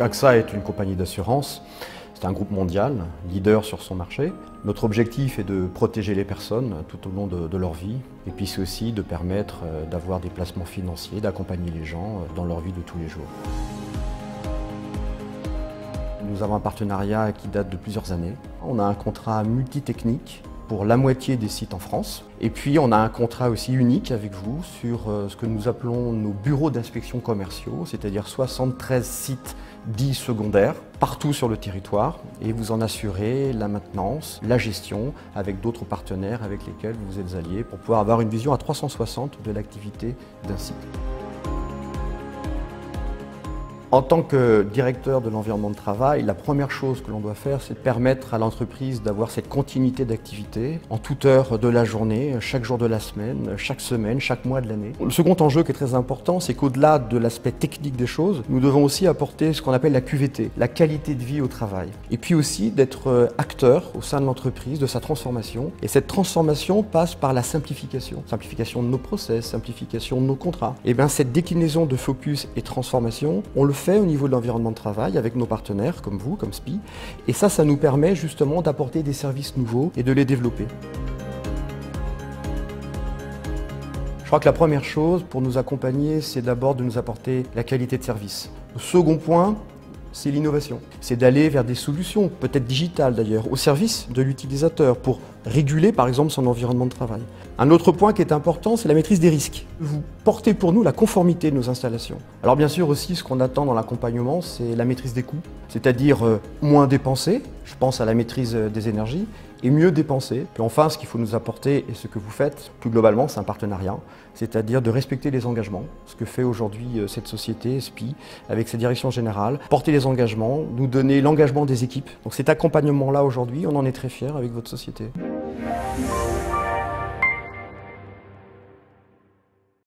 AXA est une compagnie d'assurance, c'est un groupe mondial, leader sur son marché. Notre objectif est de protéger les personnes tout au long de leur vie et puis c'est aussi de permettre d'avoir des placements financiers, d'accompagner les gens dans leur vie de tous les jours. Nous avons un partenariat qui date de plusieurs années. On a un contrat multitechnique pour la moitié des sites en France. Et puis on a un contrat aussi unique avec vous sur ce que nous appelons nos bureaux d'inspection commerciaux, c'est-à-dire 73 sites dits secondaires, partout sur le territoire, et vous en assurez la maintenance, la gestion avec d'autres partenaires avec lesquels vous êtes alliés pour pouvoir avoir une vision à 360 de l'activité d'un site. En tant que directeur de l'environnement de travail, la première chose que l'on doit faire, c'est de permettre à l'entreprise d'avoir cette continuité d'activité en toute heure de la journée, chaque jour de la semaine, chaque mois de l'année. Le second enjeu qui est très important, c'est qu'au-delà de l'aspect technique des choses, nous devons aussi apporter ce qu'on appelle la QVT, la qualité de vie au travail. Et puis aussi d'être acteur au sein de l'entreprise, de sa transformation. Et cette transformation passe par la simplification. Simplification de nos process, simplification de nos contrats. Et bien cette déclinaison de focus et transformation, on le fait au niveau de l'environnement de travail avec nos partenaires comme vous, comme SPI. Et ça nous permet justement d'apporter des services nouveaux et de les développer. Je crois que la première chose pour nous accompagner, c'est d'abord de nous apporter la qualité de service. Le second point, c'est l'innovation. C'est d'aller vers des solutions, peut-être digitales d'ailleurs, au service de l'utilisateur pour réguler par exemple son environnement de travail. Un autre point qui est important, c'est la maîtrise des risques. Vous portez pour nous la conformité de nos installations. Alors bien sûr aussi, ce qu'on attend dans l'accompagnement, c'est la maîtrise des coûts, c'est-à-dire moins dépenser, je pense à la maîtrise des énergies, et mieux dépenser. Puis enfin, ce qu'il faut nous apporter et ce que vous faites, plus globalement, c'est un partenariat, c'est-à-dire de respecter les engagements, ce que fait aujourd'hui cette société, SPI, avec sa direction générale, porter les engagements, nous donner l'engagement des équipes. Donc cet accompagnement-là aujourd'hui, on en est très fiers avec votre société.